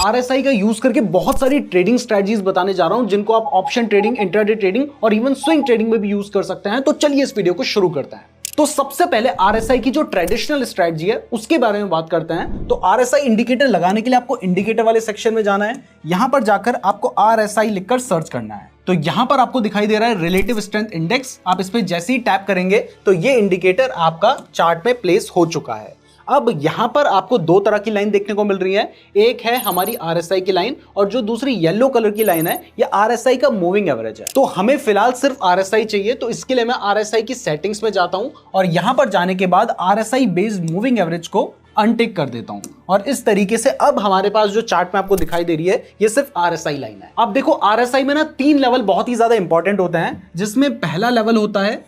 RSI का use करके बहुत सारी ट्रेडिंग स्ट्रेटजीज बताने जा रहा हूं जिनको आप ऑप्शन ट्रेडिंग, इंट्राडे ट्रेडिंग और इवन स्विंग ट्रेडिंग में भी यूज कर सकते हैं। तो चलिए इस वीडियो को शुरू करते हैं। तो सबसे पहले RSI की जो ट्रेडिशनल स्ट्रेटजी है उसके बारे में बात करते हैं। तो RSI इंडिकेटर लगाने के लिए आपको इंडिकेटर वाले सेक्शन में जाना है। यहां पर जाकर आपको RSI लिखकर सर्च करना है। तो यहां पर आपको दिखाई दे रहा है रिलेटिव स्ट्रेंथ इंडेक्स। आप इस पे जैसे ही टैप करेंगे तो ये इंडिकेटर आपका चार्ट में प्लेस हो चुका है। अब यहां पर आपको दो तरह की लाइन देखने को मिल रही है। एक है हमारी RSI की लाइन और जो दूसरी येलो कलर की लाइन है ये RSI का मूविंग एवरेज है। तो हमें फिलहाल सिर्फ RSI चाहिए, तो इसके लिए मैं RSI की सेटिंग्स में जाता हूं और यहां पर जाने के बाद RSI बेस्ड मूविंग एवरेज को अनटिक कर देता हूं और इस तरीके से अब हमारे पास जो चार्ट में आपको दिखाई दे रही है ये सिर्फ RSI लाइन है। अब देखो RSI में ना 3 लेवल बहुत ही ज्यादा इंपॉर्टेंट होते हैं, जिसमें पहला लेवल होता है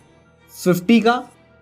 50 का,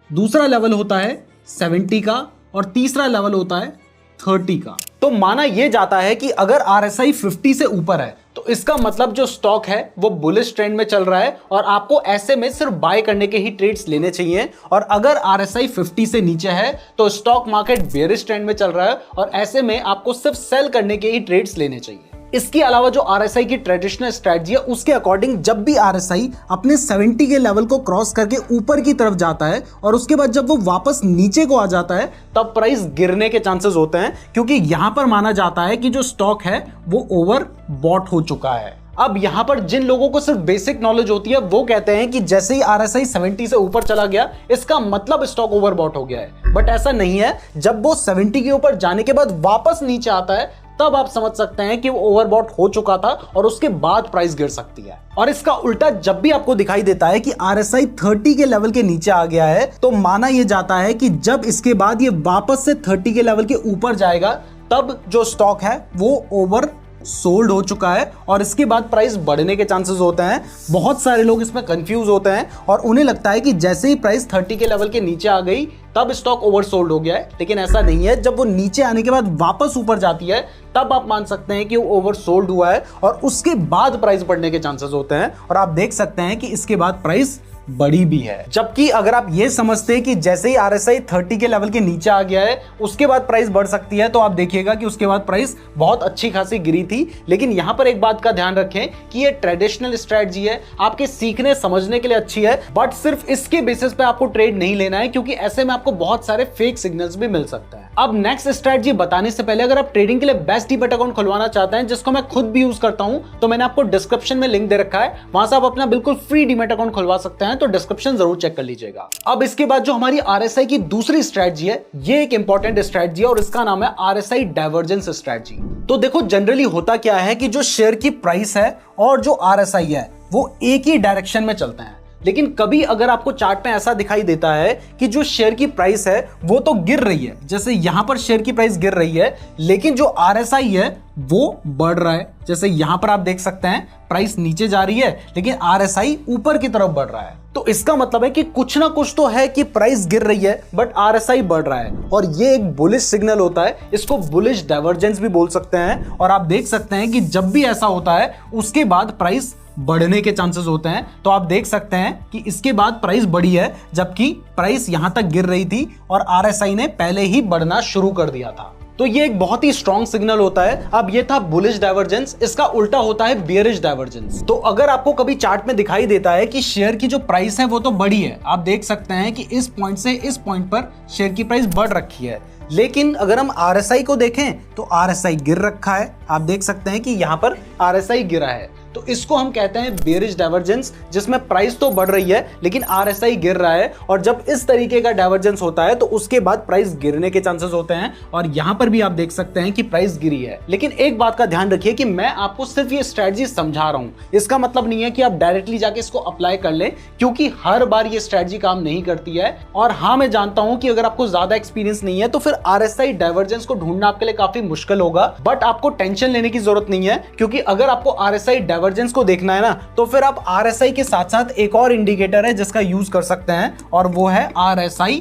दूसरा लेवल होता है 70 का और तीसरा लेवल होता है 30 का। तो माना यह जाता है कि अगर RSI 50 से ऊपर है तो इसका मतलब जो स्टॉक है वो बुलिश ट्रेंड में चल रहा है और आपको ऐसे में सिर्फ बाय करने के ही ट्रेड्स लेने चाहिए। और अगर RSI 50 से नीचे है तो स्टॉक मार्केट बेयरिश ट्रेंड में चल रहा है और ऐसे में आपको सिर्फ सेल करने के ही ट्रेड्स लेने चाहिए। इसके अलावा जो RSI की ट्रेडिशनल स्ट्रेटजी है उसके अकॉर्डिंग जब भी RSI अपने 70 के लेवल को क्रॉस करके ऊपर की तरफ जाता है और उसके बाद जब वो वापस नीचे को आ जाता है तब प्राइस गिरने के चांसेस होते हैं, क्योंकि यहां पर माना जाता है कि जो स्टॉक है वो ओवर बॉट हो चुका है। अब यहां पर जिन लोगों को सिर्फ बेसिक नॉलेज होती है वो कहते हैं कि जैसे ही RSI 70 से ऊपर चला गया इसका मतलब स्टॉक ओवरबॉट हो गया है, बट ऐसा नहीं है। जब वो 70 के ऊपर जाने के बाद वापस नीचे आता है तब आप समझ सकते हैं कि वो ओवरबॉट हो चुका था और उसके बाद प्राइस गिर सकती है। और इसका उल्टा जब भी आपको दिखाई देता है कि RSI 30 के लेवल के नीचे आ गया है तो माना यह जाता है कि जब इसके बाद ये वापस से 30 के लेवल के ऊपर जाएगा तब जो स्टॉक है वो ओवर सोल्ड हो चुका है और इसके बाद प्राइस बढ़ने के चांसेस होते हैं। बहुत सारे लोग इसमें कंफ्यूज होते हैं और उन्हें लगता है कि जैसे ही प्राइस 30 के लेवल के नीचे आ गई तब स्टॉक ओवर सोल्ड हो गया है, लेकिन ऐसा नहीं है। जब वो नीचे आने के बाद वापस ऊपर जाती है तब आप मान सकते हैं कि वो ओवर सोल्ड हुआ है और उसके बाद प्राइस बढ़ने के चांसेस होते हैं। और आप देख सकते हैं कि इसके बाद प्राइस बड़ी भी है। जबकि अगर आप ये समझते हैं कि जैसे ही RSI 30 के लेवल के नीचे आ गया है उसके बाद प्राइस बढ़ सकती है, तो आप देखिएगा कि उसके बाद प्राइस बहुत अच्छी खासी गिरी थी। लेकिन यहां पर एक बात का ध्यान रखें कि ये ट्रेडिशनल स्ट्रेटजी है, आपके सीखने समझने के लिए अच्छी है, बट सिर्फ इसके बेसिस पे आपको ट्रेड नहीं लेना है, क्योंकि ऐसे में आपको बहुत सारे फेक सिग्नल्स भी मिल सकते हैं। अब नेक्स्ट स्ट्रेटजी बताने से पहले अगर आप ट्रेडिंग के लिए बेस्ट डीमैट अकाउंट खुलवाना चाहते हैं, जिसको मैं खुद भी यूज करता हूं, तो मैंने आपको डिस्क्रिप्शन में लिंक दे रखा है, वहां से आप अपना बिल्कुल फ्री डीमैट अकाउंट खुलवा सकते हैं। तो डिस्क्रिप्शन जरूर चेक कर लीजिएगा। अब इसके बाद जो हमारी RSI की दूसरी स्ट्रेटजी है ये एक इंपॉर्टेंट स्ट्रेटजी है और इसका नाम है RSI डाइवर्जेंस स्ट्रेटजी। तो देखो जनरली होता क्या है कि जो शेयर की प्राइस है और जो RSI है वो एक ही डायरेक्शन में चलते हैं, लेकिन कभी अगर आपको चार्ट में ऐसा दिखाई देता है कि जो शेयर की प्राइस है वो तो गिर रही है, जैसे यहां पर शेयर की प्राइस गिर रही है, लेकिन जो RSI है वो बढ़ रहा है। जैसे यहां पर आप देख सकते हैं प्राइस नीचे जा रही है लेकिन RSI ऊपर की तरफ बढ़ रहा है। तो इसका मतलब है कि कुछ ना कुछ तो है कि प्राइस गिर रही है बट RSI बढ़ रहा है और ये एक बुलिश सिग्नल होता है। इसको बुलिश डाइवर्जेंस भी बोल सकते हैं। और आप देख सकते हैं कि जब भी ऐसा होता है उसके बाद प्राइस बढ़ने के चांसेस होते हैं। तो आप देख सकते हैं कि इसके बाद प्राइस बढ़ी है जबकि प्राइस यहां तक गिर रही थी और RSI ने पहले ही बढ़ना शुरू कर दिया था। तो ये एक बहुत ही स्ट्रॉन्ग सिग्नल होता है। अब ये था बुलिश डाइवर्जेंस, इसका उल्टा होता है बियरिश डाइवर्जेंस। तो अगर आपको कभी चार्ट में दिखाई देता है कि शेयर की जो प्राइस है वो तो बढ़ी है, आप देख सकते हैं कि इस पॉइंट से इस पॉइंट पर शेयर की प्राइस बढ़ रखी है, लेकिन अगर हम RSI को देखें तो RSI गिर रखा है। आप देख सकते हैं कि यहां पर RSI गिरा है। तो इसको हम कहते हैं बेयरिश डाइवर्जेंस, जिसमें प्राइस तो बढ़ रही है लेकिन RSI गिर रहा है। और जब इस तरीके का डाइवर्जेंस होता है तो उसके बाद प्राइस गिरने के चांसेस होते हैं और यहां पर भी आप देख सकते हैं कि प्राइस गिरी है। लेकिन एक बात का ध्यान रखिए कि मैं आपको सिर्फ ये स्ट्रेटजी समझा रहा हूं, इसका मतलब नहीं है कि आप डायरेक्टली जाके इसको अप्लाई कर लें, क्योंकि हर बार ये स्ट्रेटजी काम नहीं करती है। और हाँ, मैं जानता हूं कि अगर आपको ज्यादा एक्सपीरियंस नहीं है तो फिर RSI डाइवर्जेंस को ढूंढना आपके लिए काफी मुश्किल होगा, बट आपको टेंशन लेने की जरूरत नहीं है, क्योंकि अगर आपको RSI डाइवर्जेंस को देखना है ना तो फिर आप RSI के साथ साथ एक और इंडिकेटर है जिसका यूज कर सकते हैं और वो है RSI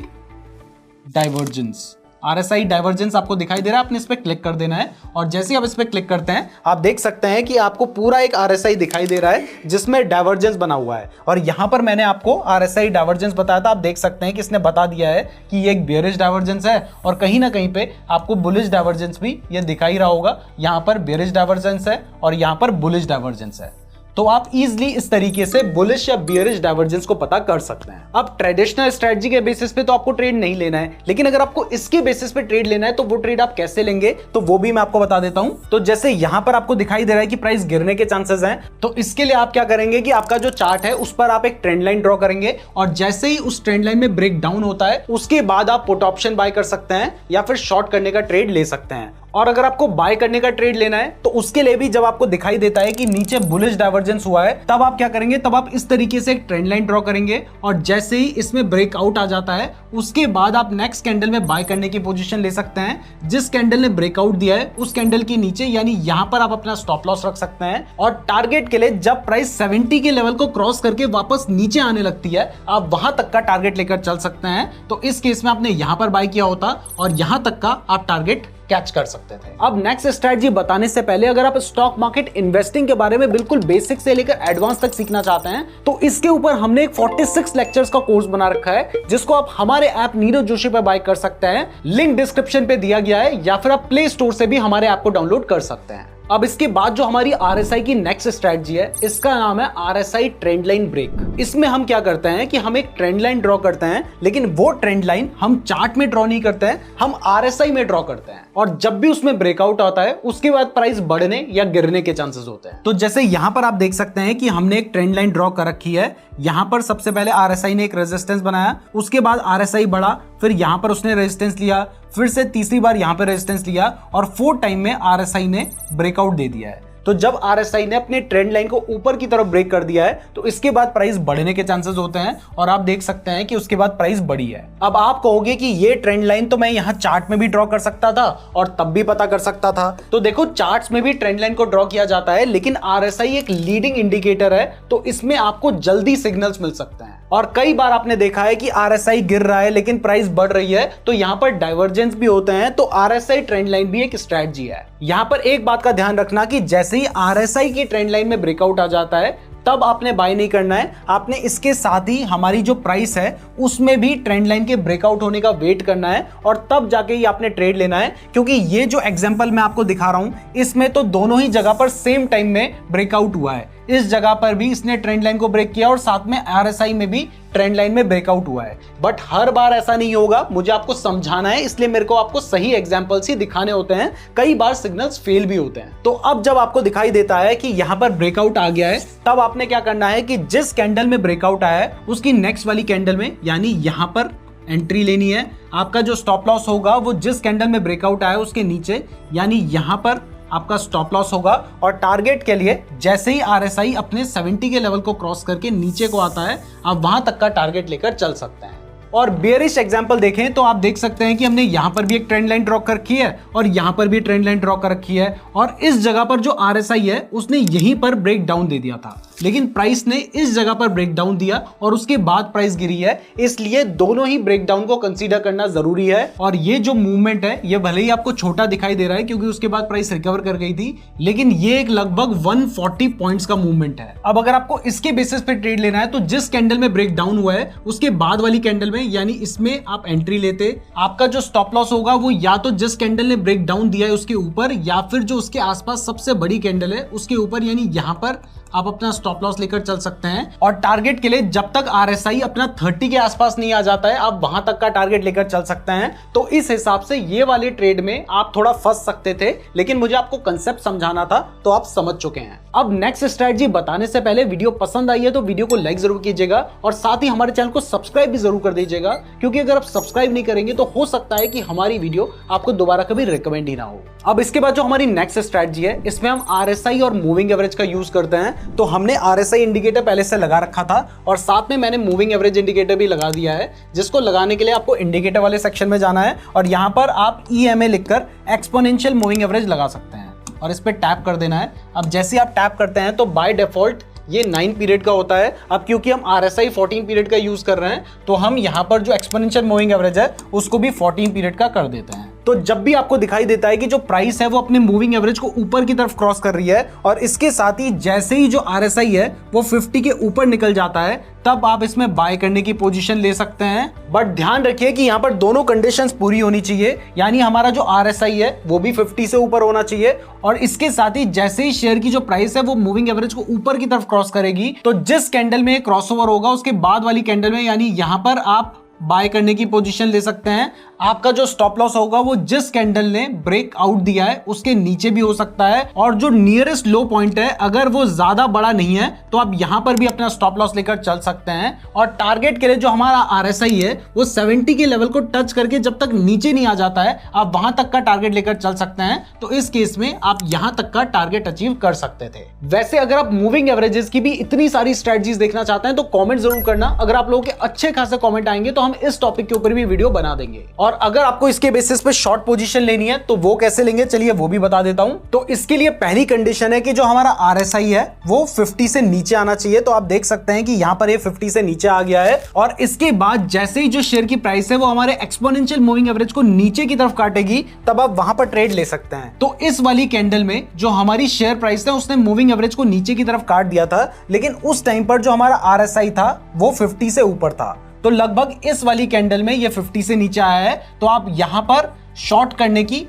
डाइवर्जेंस। RSI डाइवर्जेंस आपको दिखाई दे रहा है, आपने इस पे क्लिक कर देना है और जैसे ही आप इस पे क्लिक करते हैं आप देख सकते हैं कि आपको पूरा एक RSI दिखाई दे रहा है जिसमें डाइवर्जेंस बना हुआ है। और यहां पर मैंने आपको RSI डाइवर्जेंस बताया था, आप देख सकते हैं कि इसने बता दिया है कि ये एक बेयरिश डाइवर्जेंस है और कहीं ना कहीं पे आपको बुलिश डाइवर्जेंस भी ये दिखाई रहा होगा। यहां पर बेयरिश डाइवर्जेंस है और यहां पर बुलिश डाइवर्जेंस है, तो आप इजीली इस तरीके से बुलिश या बियरिश डाइवर्जेंस को पता कर सकते हैं। अब ट्रेडिशनल स्ट्रेटजी के बेसिस पे तो आपको ट्रेड नहीं लेना है, लेकिन अगर आपको इसके बेसिस पे ट्रेड लेना है तो वो ट्रेड आप कैसे लेंगे तो वो भी मैं आपको बता देता हूं। तो जैसे यहां पर आपको दिखाई दे रहा है कि प्राइस गिरने के चांसेस हैं, तो इसके लिए आप क्या करेंगे कि आपका जो चार्ट है उस पर आप एक ट्रेंड लाइन ड्रॉ करेंगे और जैसे ही उस ट्रेंड लाइन में ब्रेक डाउन होता है उसके बाद आप पुट ऑप्शन बाय कर सकते हैं या फिर शॉर्ट करने का ट्रेड ले सकते हैं। और अगर आपको बाय करने का ट्रेड लेना है तो उसके लिए भी जब आपको दिखाई देता है कि नीचे बुलिश डाइवर्जेंस हुआ है तब आप क्या करेंगे, तब आप इस तरीके से एक ट्रेंड लाइन ड्रॉ करेंगे और जैसे ही इसमें ब्रेकआउट आ जाता है उसके बाद आप नेक्स्ट कैंडल में बाय करने की पोजीशन ले सकते हैं। जिस कैंडल ने ब्रेकआउट दिया है उस कैंडल के नीचे यानी यहां पर आप अपना स्टॉप लॉस रख सकते हैं और टारगेट के लिए जब प्राइस 70 के लेवल को क्रॉस करके वापस नीचे आने लगती है आप वहां तक का टारगेट लेकर चल सकते हैं। तो इस केस में आपने यहां पर बाय किया होता और यहां तक का आप टारगेट कैच कर सकते थे। अब नेक्स्ट स्ट्रेटजी बताने से पहले अगर आप स्टॉक मार्केट इन्वेस्टिंग के बारे में बिल्कुल बेसिक से लेकर एडवांस तक सीखना चाहते हैं तो इसके ऊपर हमने एक 46 लेक्चर्स का कोर्स बना रखा है जिसको आप हमारे ऐप नीरज जोशी पर बाय कर सकते हैं। लिंक डिस्क्रिप्शन पे दिया गया है या फिर आप प्ले स्टोर से भी हमारे ऐप को डाउनलोड कर सकते हैं। अब इसके बाद जो हमारी RSI की नेक्स्ट स्ट्रेटजी है इसका नाम है RSI ट्रेंड लाइन ब्रेक। इसमें हम क्या करते हैं कि हम एक ट्रेंड लाइन ड्रॉ करते हैं, लेकिन वो ट्रेंड लाइन हम चार्ट में ड्रॉ नहीं करते हैं, हम RSI में ड्रॉ करते हैं और जब भी उसमें ब्रेकआउट आता है उसके बाद प्राइस बढ़ने या गिरने के चांसेस होते हैं। तो जैसे यहां पर आप देख सकते हैं कि हमने एक ट्रेंड लाइन ड्रॉ कर रखी है। यहां पर सबसे पहले RSI ने एक रेजिस्टेंस बनाया, उसके बाद RSI बढ़ा, फिर यहां पर उसने रेजिस्टेंस लिया, फिर से तीसरी बार यहां पर रेजिस्टेंस लिया और 4 टाइम में RSI ने ब्रेकआउट दे दिया है। तो जब RSI ने अपने ट्रेंड लाइन को ऊपर की तरफ ब्रेक कर दिया है तो इसके बाद प्राइस बढ़ने के चांसेस होते हैं और आप देख सकते हैं कि उसके बाद प्राइस बढ़ी है। अब आप कहोगे कि ये ट्रेंड लाइन तो मैं यहाँ चार्ट में भी ड्रॉ कर सकता था और तब भी पता कर सकता था। तो देखो चार्ट्स में भी ट्रेंड लाइन को ड्रॉ किया जाता है, लेकिन RSI एक लीडिंग इंडिकेटर है तो इसमें आपको जल्दी सिग्नल्स मिल सकते हैं। और कई बार आपने देखा है कि RSI गिर रहा है लेकिन प्राइस बढ़ रही है तो यहां पर डाइवर्जेंस भी होते हैं, तो RSI ट्रेंड लाइन भी एक स्ट्रेटजी है। यहां पर एक बात का ध्यान रखना कि जैसे ही RSI की ट्रेंड लाइन में ब्रेकआउट आ जाता है तब आपने बाय नहीं करना है, आपने इसके साथ ही हमारी जो प्राइस है उसमें भी ट्रेंड लाइन के ब्रेकआउट होने का वेट करना है और तब जाके ही आपने ट्रेड लेना है। क्योंकि ये जो एग्जांपल मैं आपको दिखा रहा हूं इसमें तो दोनों ही जगह पर सेम टाइम में ब्रेकआउट हुआ है। इस जगह पर भी इसने ट्रेंड लाइन को ब्रेक किया और साथ में RSI में भी ट्रेंड लाइन में ब्रेकआउट हुआ है। बट हर बार ऐसा नहीं होगा, मुझे आपको समझाना है इसलिए मेरे को आपको सही एग्जांपल्स ही दिखाने होते हैं, कई बार सिग्नल्स फेल भी होते हैं। तो अब जब आपको दिखाई देता है कि यहां पर ब्रेकआउट आ गया है तब आपने क्या करना है कि जिस कैंडल में ब्रेकआउट आया है उसकी नेक्स्ट वाली कैंडल में यानी यहां पर एंट्री लेनी है। आपका जो स्टॉप लॉस होगा वो जिस कैंडल में ब्रेकआउट आया उसके नीचे यानी यहां पर आपका स्टॉप लॉस होगा और टारगेट के लिए जैसे ही RSI अपने 70 के लेवल को क्रॉस करके नीचे को आता है आप वहां तक का टारगेट लेकर चल सकते हैं। और बेयरिश एग्जांपल देखें तो आप देख सकते हैं कि हमने यहां पर भी एक ट्रेंड लाइन ड्रॉ कर रखी है और यहां पर भी ट्रेंड लाइन ड्रॉ कर रखी है और इस जगह पर जो RSI है उसने यहीं पर ब्रेक डाउन दे दिया था, लेकिन प्राइस ने इस जगह पर ब्रेक डाउन दिया और उसके बाद प्राइस गिरी है। इसलिए दोनों ही ब्रेक डाउन को कंसीडर करना जरूरी है। और ये जो मूवमेंट है ये भले ही आपको छोटा दिखाई दे रहा है क्योंकि उसके बाद प्राइस रिकवर कर गई थी, लेकिन ये एक लगभग 140 पॉइंट्स का मूवमेंट है। अब अगर आपको इसके बेसिस पे ट्रेड लेना है तो जिस कैंडल में ब्रेक डाउन हुआ है उसके बाद वाली कैंडल में यानी इसमें आप एंट्री लेते, आपका जो स्टॉप लॉस होगा वो या तो जिस कैंडल ने ब्रेक डाउन दिया है उसके ऊपर या फिर जो उसके आसपास सबसे बड़ी कैंडल है उसके ऊपर, यानी यहां पर आप अपना स्टॉप लॉस लेकर चल सकते हैं। और टारगेट के लिए जब तक RSI अपना 30 के आसपास नहीं आ जाता है आप वहां तक का टारगेट लेकर चल सकते हैं। तो इस हिसाब से ये वाले ट्रेड में आप थोड़ा फंस सकते थे, लेकिन मुझे आपको कंसेप्ट समझाना था तो आप समझ चुके हैं। अब नेक्स्ट स्ट्रेटजी बताने से पहले वीडियो पसंद आई है तो वीडियो को लाइक जरूर कीजिएगा और साथ ही हमारे चैनल को सब्सक्राइब भी जरूर कर दीजिएगा, क्योंकि अगर आप सब्सक्राइब नहीं करेंगे तो हो सकता है कि हमारी वीडियो आपको दोबारा कभी रिकमेंड ही ना हो। अब इसके बाद जो हमारी नेक्स्ट स्ट्रेटजी है इसमें हम RSI और मूविंग एवरेज का यूज करते हैं। तो हमने RSI इंडिकेटर पहले से लगा रखा था और साथ में मैंने मूविंग एवरेज इंडिकेटर भी लगा दिया है, जिसको लगाने के लिए आपको इंडिकेटर वाले सेक्शन में जाना है और यहां पर आप EMA लिखकर एक्सपोनेंशियल मूविंग एवरेज लगा सकते हैं और इस पर टैप कर देना है। अब जैसे आप टैप करते हैं तो बाय डिफॉल्ट ये 9 पीरियड का होता है। अब क्योंकि हम RSI 14 पीरियड का यूज कर रहे हैं तो हम यहाँ पर जो एक्सपोनेंशियल मूविंग एवरेज है उसको भी 14 पीरियड का कर देते हैं। तो जब भी आपको दिखाई देता है कि जो प्राइस है वो अपने मूविंग एवरेज को ऊपर की तरफ क्रॉस कर रही है और इसके साथ ही जैसे ही जो RSI है वो 50 के ऊपर निकल जाता है, तब आप इसमें बाय करने की पोजीशन ले सकते हैं। बट ध्यान रखिए कि यहाँ पर दोनों कंडीशंस पूरी होनी चाहिए, यानी हमारा जो RSI है वो भी 50 से ऊपर होना चाहिए और इसके साथ ही जैसे ही शेयर की जो प्राइस है वो मूविंग एवरेज को ऊपर की तरफ क्रॉस करेगी तो जिस कैंडल में क्रॉसओवर होगा उसके बाद वाली कैंडल में, यानी यहाँ पर आप बाय करने की पोजीशन ले सकते हैं। आपका जो स्टॉप लॉस होगा वो जिस कैंडल ने ब्रेक आउट दिया है उसके नीचे भी हो सकता है और जो नियरेस्ट लो पॉइंट है अगर वो ज्यादा बड़ा नहीं है तो आप यहां पर भी अपना स्टॉप लॉस लेकर चल सकते हैं। और टारगेट के लिए जो हमारा RSI है वो 70 के लेवल को टच करके जब तक नीचे नहीं आ जाता है आप वहां तक का टारगेट लेकर चल सकते हैं। तो इस केस में आप यहां तक का टारगेट अचीव कर सकते थे। वैसे अगर आप मूविंग एवरेजेस की भी इतनी सारी स्ट्रेटजीज देखना चाहते हैं तो कॉमेंट जरूर करना। अगर आप लोगों के अच्छे खासे कॉमेंट आएंगे तो हम इस टॉपिक के ऊपर भी वीडियो बना देंगे। और अगर आपको इसके बेसिस पे शॉर्ट पोजीशन लेनी है तो वो कैसे लेंगे, चलिए वो भी बता देता हूं। तो इसके लिए पहली कंडीशन है कि जो हमारा RSI है वो 50 से नीचे आना चाहिए। तो आप देख सकते हैं कि यहां पर ये 50 से नीचे आ गया है और इसके बाद जैसे ही जो शेयर की प्राइस है वो हमारे एक्सपोनेंशियल मूविंग एवरेज को नीचे की तरफ काटेगी तब आप वहां पर ट्रेड ले सकते हैं। तो इस वाली कैंडल में जो हमारी शेयर प्राइस है उसने मूविंग एवरेज को नीचे की तरफ काट दिया था, लेकिन उस टाइम पर जो हमारा RSI था वो 50 से ऊपर था। तो लगभग इस वाली कैंडल में ये 50 से नीचे आया है तो आप यहां पर शॉर्ट करने की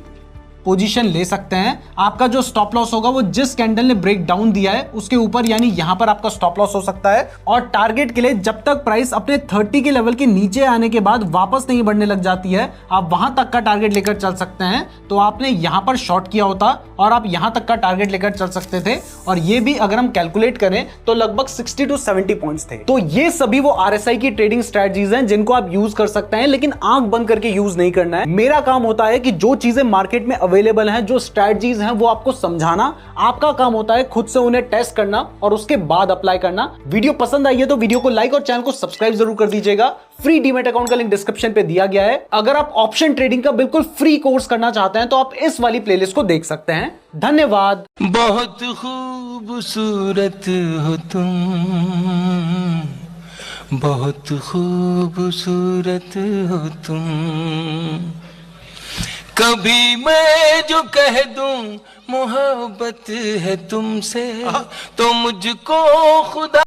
पोजीशन ले सकते हैं। आपका जो स्टॉप लॉस होगा वो जिस कैंडल ने ब्रेक डाउन दिया है उसके ऊपर, यानी यहां पर आपका स्टॉप लॉस हो सकता है। और टारगेट के लिए जब तक प्राइस अपने 30 के लेवल के नीचे आने के बाद वापस नहीं बढ़ने लग जाती है आप वहां तक का टारगेट लेकर चल सकते हैं। तो आपने यहां पर शॉर्ट किया होता और आप यहां तक का टारगेट लेकर चल सकते थे और ये भी अगर हम कैलकुलेट करें तो लगभग 60 to 70 पॉइंट्स थे। तो ये सभी वो RSI की ट्रेडिंग स्ट्रेटजीज हैं जिनको आप यूज कर सकते हैं, लेकिन आंख बंद करके यूज नहीं करना है। मेरा काम होता है कि जो चीजें मार्केट में अवेलेबल हैं, जो स्ट्रेटजीज हैं वो आपको समझाना, आपका काम होता है खुद से उन्हें टेस्ट करना और उसके बाद अप्लाई करना। वीडियो पसंद आई है तो वीडियो को लाइक और चैनल को सब्सक्राइब जरूर कर दीजिएगा। फ्री डीमैट अकाउंट का लिंक डिस्क्रिप्शन पे दिया गया है। अगर आप ऑप्शन ट्रेडिंग का बिल्कुल फ्री कोर्स करना चाहते हैं तो आप इस वाली प्लेलिस्ट को देख सकते हैं। धन्यवाद। बहुत खूबसूरत हो तुम, बहुत खूबसूरत हो तुम। कभी मैं जो कह दूं मोहब्बत है तुमसे तो मुझको खुदा